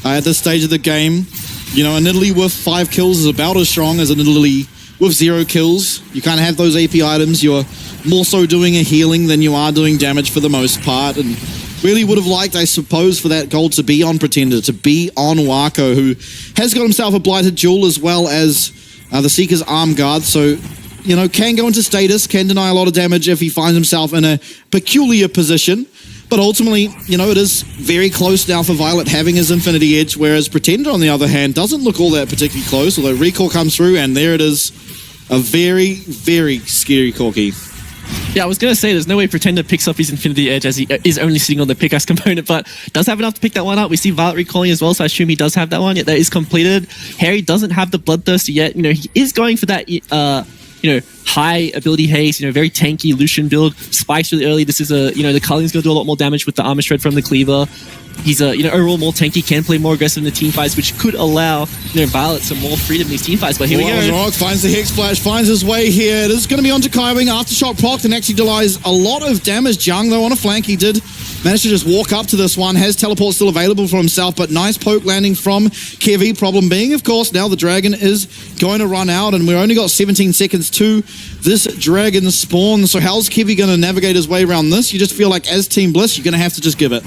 at this stage of the game. You know, an Italy with 5 kills is about as strong as an Italy with 0 kills. You kind of have those AP items. You're more so doing a healing than you are doing damage for the most part. And really would have liked, I suppose, for that gold to be on Pretender, to be on Wako, who has got himself a Blighted Jewel as well as the Seeker's Arm Guard. So, you know, can go into status, can deny a lot of damage if he finds himself in a peculiar position. But ultimately, you know, it is very close now for Violet having his Infinity Edge, whereas Pretender, on the other hand, doesn't look all that particularly close, although Recall comes through, and there it is. A very, very scary Corki. Yeah, I was going to say, there's no way Pretender picks up his Infinity Edge as he is only sitting on the pickaxe component, but does have enough to pick that one up. We see Violet recalling as well, so I assume he does have that one. Yet that is completed. Harry doesn't have the Bloodthirster yet. You know, he is going for that, you know, high ability haste, you know, very tanky Lucian build. Spikes really early. This is a, you know, the Culling's going to do a lot more damage with the Armor Shred from the Cleaver. He's you know, overall more tanky, can play more aggressive in the team fights, which could allow, you know, Violet some more freedom in these team fights. But here we go. Rock finds the Hex Flash, finds his way here. It is going to be onto Kaiwing. Aftershock proc and actually delays a lot of damage. Jung, though, on a flank, he did manage to just walk up to this one. Has teleport still available for himself, but nice poke landing from Kevy. Problem being, of course, now the dragon is going to run out, and we've only got 17 seconds to this dragon spawn. So how's Kevy going to navigate his way around this? You just feel like as Team Bliss, you're going to have to just give it.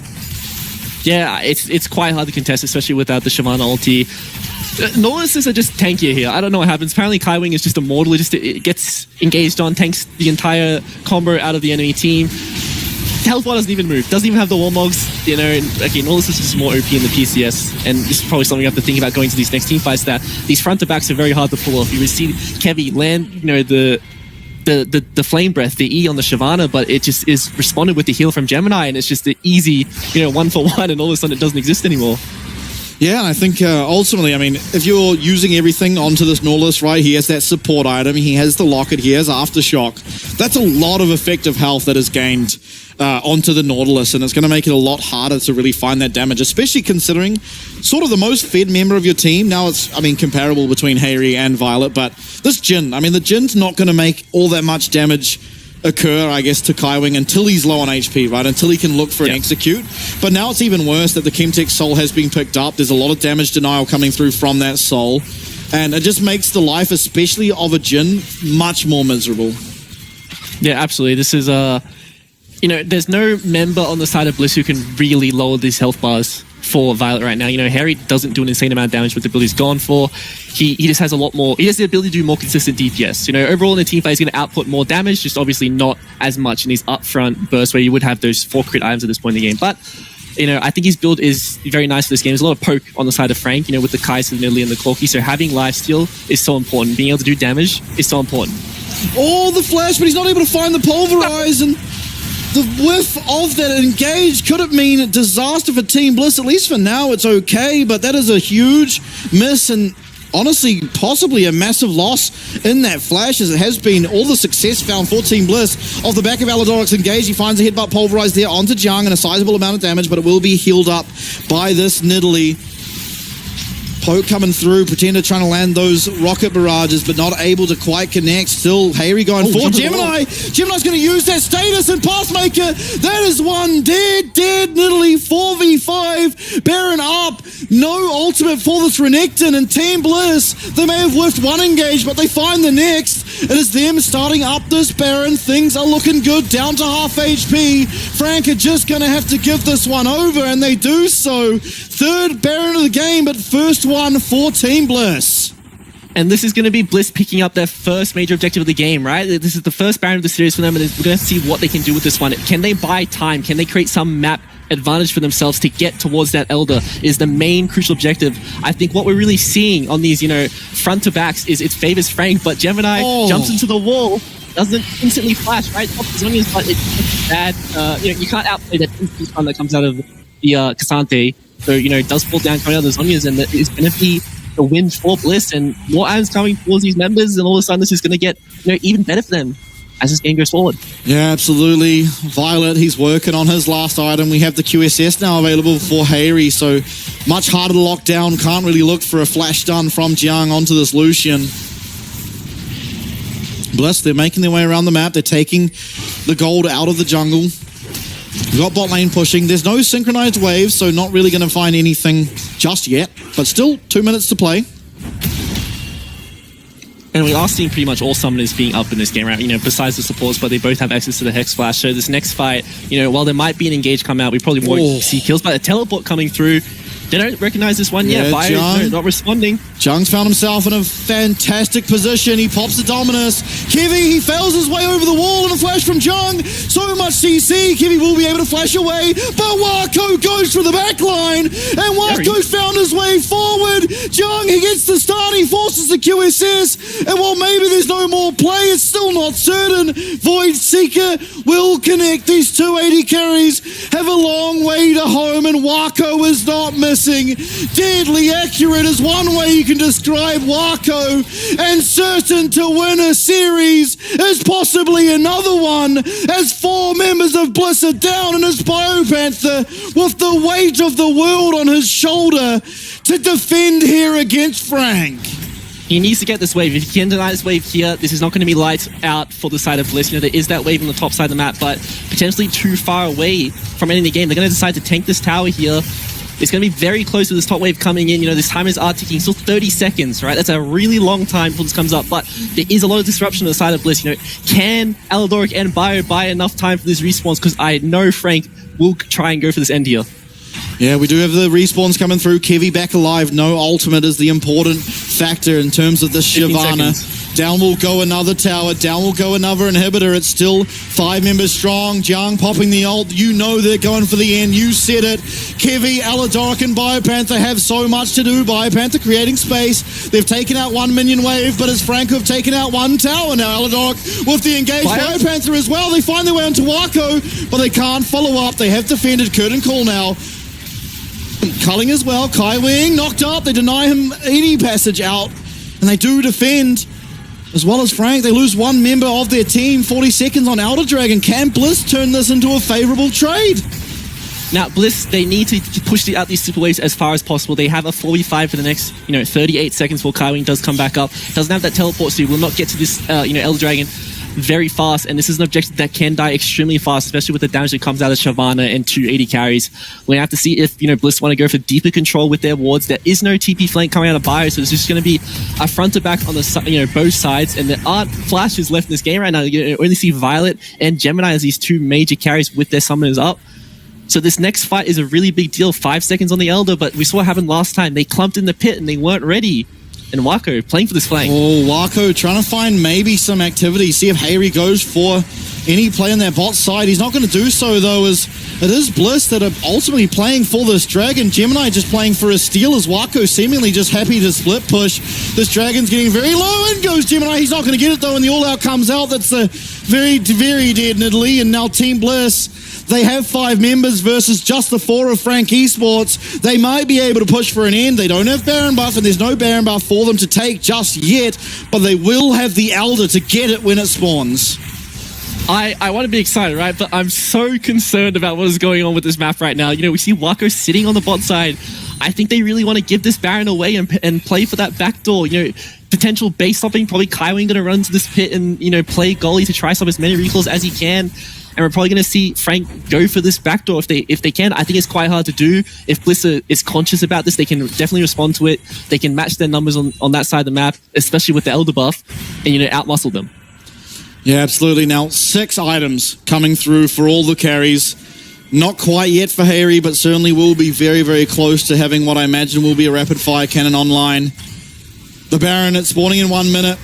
Yeah, it's quite hard to contest, especially without the Shyvana ulti. Nautilus are just tankier here. I don't know what happens. Apparently Kaiwing is just immortal. It gets engaged on, tanks the entire combo out of the enemy team. Health bar doesn't even move. Doesn't even have the Warmogs. You know, and, okay, Nautilus is just more OP in the PCS, and this is probably something you have to think about going to these next team fights, that these front to backs are very hard to pull off. You will see Kevy land, you know, the the flame breath, the E on the Shyvana, but it just is responded with the heal from Gemini, and it's just the easy, 1-for-1, and all of a sudden it doesn't exist anymore. Yeah, and I think ultimately, I mean, if you're using everything onto this Nautilus, right, he has that support item, he has the Locket, he has Aftershock. That's a lot of effective health that is gained onto the Nautilus, and it's going to make it a lot harder to really find that damage, especially considering sort of the most fed member of your team. Now it's, I mean, comparable between Harry and Violet, but this Jhin, I mean, the Jin's not going to make all that much damage occur, I guess, to Kaiwing until he's low on HP, right? Until he can look for an execute. But now it's even worse that the Chemtech Soul has been picked up. There's a lot of damage denial coming through from that Soul. And it just makes the life, especially of a Jhin, much more miserable. Yeah, absolutely. This is, there's no member on the side of Bliss who can really lower these health bars for Violet right now. Harry doesn't do an insane amount of damage with the ability he's gone for. He just has a lot more, he has the ability to do more consistent DPS. Overall in the team fight, he's going to output more damage, just obviously not as much in these upfront bursts where you would have those 4 crit items at this point in the game. But, I think his build is very nice for this game. There's a lot of poke on the side of Frank, with the Kai'Sa, the Nidalee, and the Corki. So having lifesteal is so important. Being able to do damage is so important. Oh, the flash, but he's not able to find the pulverize, and the whiff of that engage could have mean disaster for Team Bliss. At least for now, it's okay, but that is a huge miss, and honestly, possibly a massive loss in that flash, as it has been all the success found for Team Bliss. Off the back of Alidoric's engage, he finds a headbutt pulverized there onto Jiang, and a sizable amount of damage, but it will be healed up by this Nidalee. Poke coming through, Pretender trying to land those rocket barrages, but not able to quite connect. Still, Harry going for Gemini. Gemini's going to use that status, and Passmaker, that is one dead Nidalee. 4v5, Baron up. No ultimate for this Renekton, and Team Bliss, they may have whiffed one engage, but they find the next. It is them starting up this Baron. Things are looking good, down to half HP. Frank are just going to have to give this one over, and they do so. 3rd Baron of the game, but first one for Team Bliss. And this is going to be Bliss picking up their first major objective of the game, right? This is the first Baron of the series for them, and we're going to see what they can do with this one. Can they buy time? Can they create some map advantage for themselves to get towards that Elder is the main crucial objective. I think what we're really seeing on these, front to backs is it favors Frank, but Gemini jumps into the wall, doesn't instantly flash, right? Top Zonia's, but it's bad. You can't outplay that instant stun that comes out of the Cassante. So, it does fall down coming out of the Zonias, and it's going to be the win for Bliss, and more items coming towards these members, and all of a sudden this is going to get even better for them as this game goes forward. Yeah, absolutely. Violet, he's working on his last item. We have the QSS now available for Harry, so much harder to lock down. Can't really look for a flash stun from Jiang onto this Lucian. Bliss, they're making their way around the map. They're taking the gold out of the jungle. We've got bot lane pushing. There's no synchronized waves, so not really going to find anything just yet. But still, 2 minutes to play. And we are seeing pretty much all summoners being up in this game, right? Besides the supports, but they both have access to the Hex Flash. So this next fight, while there might be an engage come out, we probably won't see kills, but a teleport coming through. They don't recognize this one yet. Bio not responding. Jiang's found himself in a fantastic position. He pops the Dominus. Kiwi, he fails his way over the wall, and a flash from Jiang. So much CC. Kiwi will be able to flash away, but Wako goes for the back line, and Wako's found his way forward. Jiang, he gets the stun. He forces the QSS, and while maybe there's no more play, it's still not certain. Void Seeker will connect. These 280 carries have a long way to home, and Wako is not missing. Deadly accurate is one way you can describe Wako, and certain to win a series is possibly another one, as 4 members of Bliss are down, and his Biopanther with the weight of the world on his shoulder to defend here against Frank. He needs to get this wave. If he can deny this wave here, this is not going to be lights out for the side of Bliss. There is that wave on the top side of the map, but potentially too far away from ending the game. They're going to decide to tank this tower here. It's going to be very close to this top wave coming in. This timers are ticking. Still 30 seconds, right? That's a really long time before this comes up, but there is a lot of disruption on the side of Bliss. Can Alidoric and Bio buy enough time for this respawns? Because I know Frank will try and go for this end here. Yeah, we do have the respawns coming through. Kevy back alive. No ultimate is the important factor in terms of the Shyvana. Down will go another tower. Down will go another inhibitor. It's still 5 members strong. Jiang popping the ult. You know they're going for the end. You said it. Kevy, Aladoric, and Biopanther have so much to do. Biopanther creating space. They've taken out 1 minion wave, but as Franco have taken out 1 tower now. Aladoric with the engaged Biopanther as well. They find their way onto Wako, but they can't follow up. They have defended Curtain Call now. Culling as well. Kai Wing knocked up. They deny him any passage out, and they do defend. As well as Frank, they lose 1 member of their team. 40 seconds on Elder Dragon. Can Bliss turn this into a favorable trade? Now, Bliss, they need to push out these super waves as far as possible. They have a 4v5 for the next, 38 seconds before Kai Wing does come back up. Doesn't have that teleport, so he will not get to this, Elder Dragon very fast, and this is an objective that can die extremely fast, especially with the damage that comes out of Shyvana and 280 carries. We're going to have to see if, Bliss want to go for deeper control with their wards. There is no TP flank coming out of Bio, so it's just going to be a front to back on the, both sides, and there aren't flashes left in this game right now. You only see Violet and Gemini as these 2 major carries with their summoners up. So this next fight is a really big deal. 5 seconds on the Elder, but we saw what happened last time. They clumped in the pit and they weren't ready. And Wako playing for this flank. Oh, Wako trying to find maybe some activity. See if Hayri goes for any play on their bot side. He's not going to do so, though, as it is Bliss that are ultimately playing for this Dragon. Gemini just playing for a steal, as Wako seemingly just happy to split push. This Dragon's getting very low, and goes Gemini. He's not going to get it, though, and the all-out comes out. That's a very, very dead Nidalee, and now Team Bliss. They have 5 members versus just the 4 of Frank Esports. They might be able to push for an end. They don't have Baron buff, and there's no Baron buff for them to take just yet, but they will have the Elder to get it when it spawns. I want to be excited, right? But I'm so concerned about what is going on with this map right now. We see Wako sitting on the bot side. I think they really want to give this Baron away and play for that backdoor. Potential base stopping. Probably Kai Wing going to run to this pit and, play goalie to try stop as many recalls as he can. And we're probably going to see Frank go for this backdoor if they can. I think it's quite hard to do. If Bliss is conscious about this, they can definitely respond to it. They can match their numbers on that side of the map, especially with the Elder buff, and outmuscle them. Yeah, absolutely. Now, 6 items coming through for all the carries. Not quite yet for Hayri, but certainly will be very, very close to having what I imagine will be a rapid-fire cannon online. The Baron at spawning in 1 minute.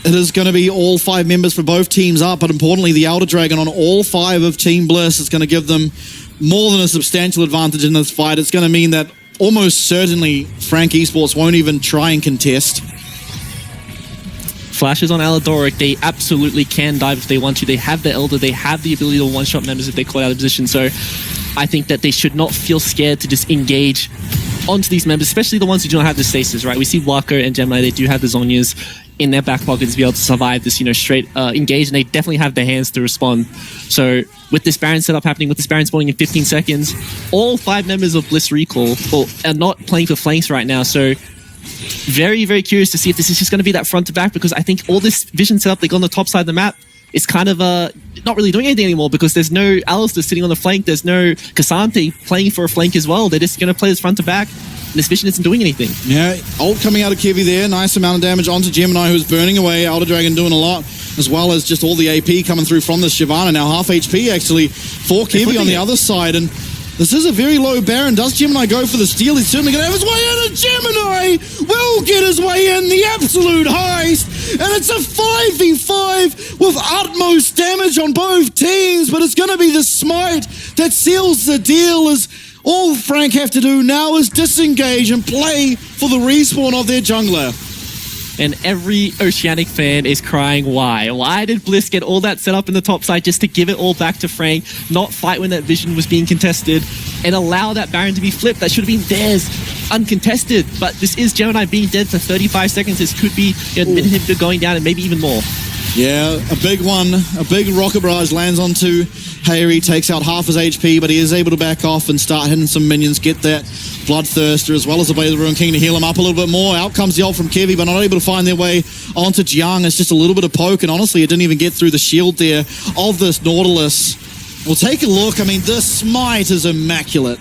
It is going to be all 5 members for both teams up, but importantly, the Elder Dragon on all 5 of Team Bliss is going to give them more than a substantial advantage in this fight. It's going to mean that almost certainly Frank Esports won't even try and contest. Flashes on Aladoric, they absolutely can dive if they want to. They have the Elder, they have the ability to one-shot members if they call out of position, so I think that they should not feel scared to just engage onto these members, especially the ones who don't have the stasis, right? We see Wako and Gemini, they do have the Zhonya's in their back pocket to be able to survive this, straight engage, and they definitely have the hands to respond. So with this Baron setup happening, with this Baron spawning in 15 seconds, all 5 members of Bliss Recall are not playing for flanks right now, so very, very curious to see if this is just going to be that front to back, because I think all this vision setup they got on the top side of the map is kind of not really doing anything anymore, because there's no Alistair sitting on the flank, there's no Cassante playing for a flank as well. They're just going to play this front to back. This vision isn't doing anything. Yeah, ult coming out of Kevy there. Nice amount of damage onto Gemini, who's burning away. Elder Dragon doing a lot, as well as just all the AP coming through from this Shyvana. Now half HP actually for Kevy on the other side. And this is a very low Baron. Does Gemini go for the steal? He's certainly going to have his way in. And Gemini will get his way in. The absolute heist. And it's a 5v5 with utmost damage on both teams. But it's going to be the smite that seals the deal, as all Frank have to do now is disengage and play for the respawn of their jungler. And every Oceanic fan is crying, why? Why did Bliss get all that set up in the top side just to give it all back to Frank, not fight when that vision was being contested, and allow that Baron to be flipped? That should have been theirs, uncontested. But this is Gemini being dead for 35 seconds. This could be mid inhibitor going down and maybe even more. Yeah, a big one. A big rocket barrage lands onto Hayri, takes out half his HP, but he is able to back off and start hitting some minions, get that Bloodthirster as well as the Blade of the Ruin King to heal him up a little bit more. Out comes the ult from Kevy, but not able to find their way onto Jiang. It's just a little bit of poke, and honestly, it didn't even get through the shield there of this Nautilus. Well, take a look. I mean, this smite is immaculate.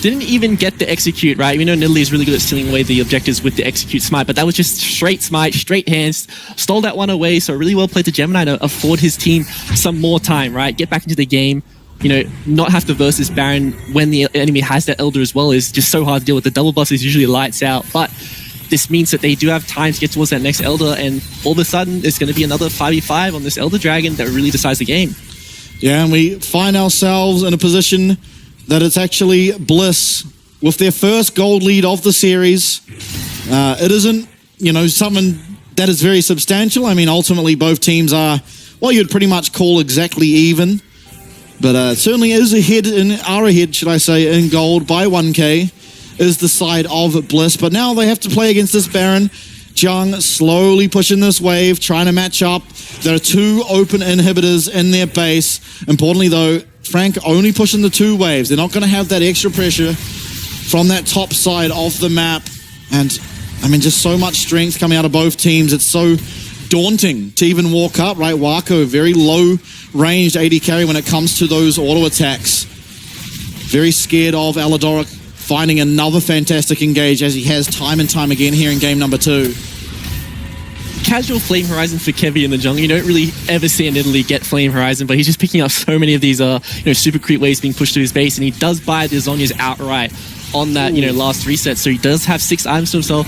Didn't even get the execute, right? We know Nidalee is really good at stealing away the objectives with the execute smite, but that was just straight smite, straight hands, stole that one away. So really well played to Gemini to afford his team some more time, right? Get back into the game. Not have to versus Baron when the enemy has that Elder as well is just so hard to deal with. The double buff is usually lights out, but this means that they do have time to get towards that next Elder, and all of a sudden, it's going to be another 5v5 on this Elder Dragon that really decides the game. Yeah, and we find ourselves in a position that it's actually Bliss with their first gold lead of the series. It isn't, something that is very substantial. I mean, ultimately, both teams are, well, you'd pretty much call exactly even. But certainly is ahead, should I say, in gold by 1k, is the side of Bliss. But now they have to play against this Baron. Jung slowly pushing this wave, trying to match up. There are 2 open inhibitors in their base. Importantly, though, Frank only pushing the 2 waves. They're not going to have that extra pressure from that top side of the map. And, I mean, just so much strength coming out of both teams. It's so daunting to even walk up, right? Wako, very low-ranged AD carry when it comes to those auto attacks. Very scared of Aladoric finding another fantastic engage, as he has time and time again here in game number 2. Casual Flame Horizon for Kevy in the jungle. You don't really ever see an Italy get Flame Horizon, but he's just picking up so many of these super creep waves being pushed to his base, and he does buy the Zhonya's outright on that, last reset. So he does have 6 items to himself.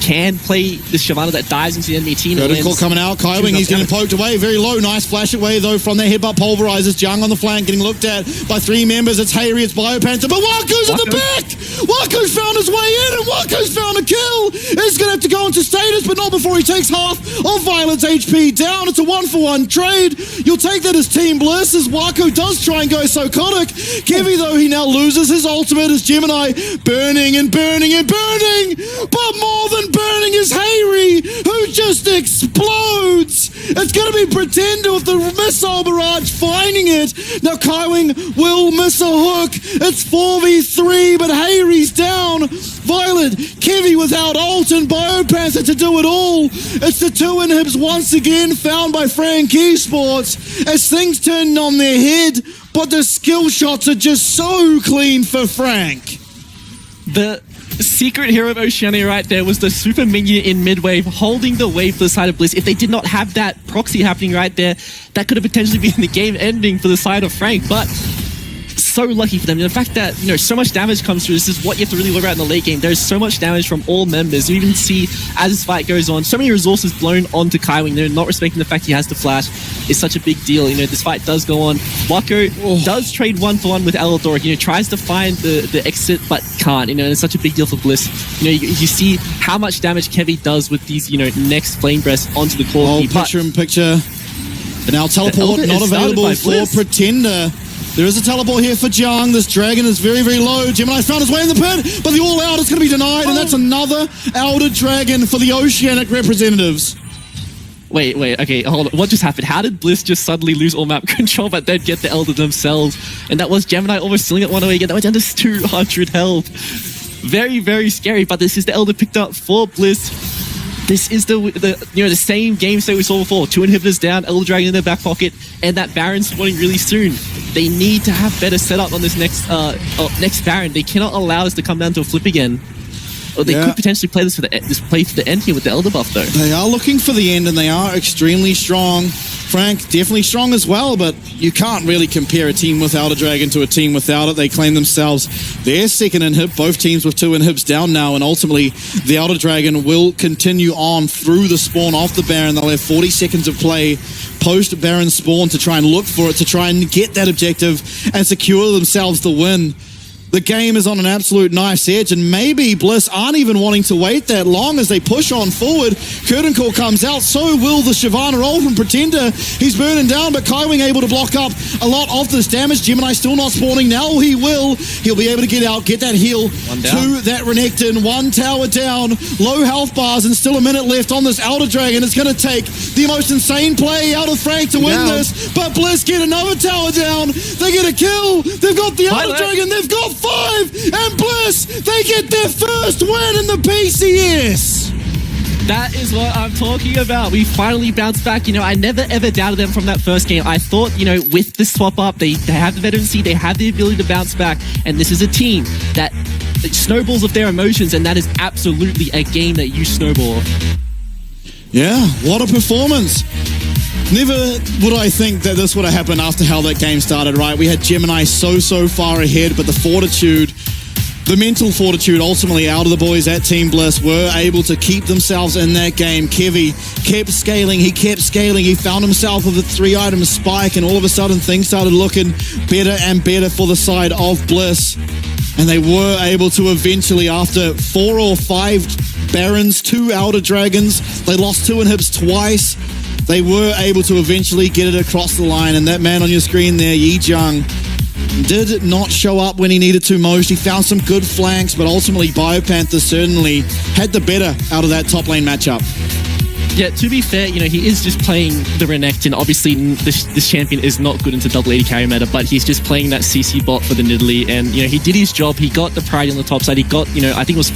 Can play this Shyvana that dives into the enemy team. Call coming out. Kaiwing, he's getting poked away. Very low. Nice flash away, though, from their headbutt pulverizers. Jung on the flank, getting looked at by 3 members. It's Hayri, it's Biopanther, but Waku's at the back! Waku's found his way in, and Waku's found a kill! He's going to have to go into status, but not before he takes half of Violet's HP down. It's a 1-for-1 trade. You'll take that as Team Bliss, as Waku does try and go psychotic. Kevy, though, he now loses his ultimate as Gemini burning and burning and burning, but more than burning is Hayri, who just explodes. It's going to be Pretender with the missile barrage finding it. Now Kaiwing will miss a hook. It's 4v3, but Hayri's down. Violet, Kevy without ult and Biopanther to do it all. It's the 2 inhibs once again found by Frank Esports as things turn on their head, but the skill shots are just so clean for Frank. The secret hero of Oceania right there was the super minion in mid-wave holding the wave for the side of Bliss. If they did not have that proxy happening right there, that could have potentially been the game ending for the side of Frank, but so lucky for them. And the fact that, so much damage comes through, this is what you have to really worry about in the late game. There's so much damage from all members. You even see, as this fight goes on, so many resources blown onto Kaiwing. They're not respecting the fact he has to flash. It's such a big deal. This fight does go on. Wako does trade 1-for-1 with Aladoric. Tries to find the exit, but can't. And it's such a big deal for Bliss. You see how much damage Kevy does with these, next Flame Breath onto the core. Picture. But now teleport not available for Pretender. There is a teleport here for Jung. This dragon is very, very low. Gemini's found his way in the pit, but the all-out is going to be denied, and that's another Elder Dragon for the Oceanic representatives. Wait, okay, hold on. What just happened? How did Bliss just suddenly lose all map control, but then get the Elder themselves? And that was Gemini almost stealing it one away again. That went down to 200 health. Very, very scary, but this is the Elder picked up for Bliss. This is the same game state we saw before. 2 inhibitors down, Elder Dragon in their back pocket, and that Baron spawning really soon. They need to have better setup on this next Baron. They cannot allow this to come down to a flip again. Or they could potentially play this play for the end here with the Elder buff, though. They are looking for the end, and they are extremely strong. Frank, definitely strong as well, but you can't really compare a team with Elder Dragon to a team without it. They claim themselves their second inhib, both teams with 2 inhibs down now, and ultimately the Elder Dragon will continue on through the spawn of the Baron. They'll have 40 seconds of play post Baron spawn to try and look for it, to try and get that objective and secure themselves the win. The game is on an absolute nice edge, and maybe Bliss aren't even wanting to wait that long as they push on forward. Curtain Call comes out, so will the Shyvana roll from Pretender. He's burning down, but Kaiwing able to block up a lot of this damage. Gemini still not spawning. Now he will. He'll be able to get out, get that heal to that Renekton. 1 tower down, low health bars, and still a minute left on this Elder Dragon. It's going to take the most insane play out of Frank to win this, but Bliss get another tower down. They get a kill. They've got the Elder Dragon. They've got 5, and Bliss, they get their first win in the PCS. That is what I'm talking about. We finally bounced back. I never ever doubted them from that first game. I thought, with the swap up, they have the veterancy, they have the ability to bounce back, and this is a team that snowballs of their emotions, and that is absolutely a game that you snowball. Yeah, what a performance. Never would I think that this would have happened after how that game started, right? We had Gemini so far ahead, but the fortitude The mental fortitude ultimately out of the boys at Team Bliss were able to keep themselves in that game. Kevy kept scaling, he found himself with a 3-item spike, and all of a sudden things started looking better and better for the side of Bliss. And they were able to eventually, after 4 or 5 Barons, 2 Elder Dragons, they lost 2 inhibs twice, they were able to eventually get it across the line. And that man on your screen there, Yi Jung, did not show up when he needed to most. He found some good flanks, but ultimately Biopanther certainly had the better out of that top lane matchup. Yeah, to be fair, you know, he is just playing the Renekton. Obviously, this champion is not good into double AD carry meta, but he's just playing that CC bot for the Nidalee, and, you know, he did his job. He got the priority on the top side. He got, you know, I think it was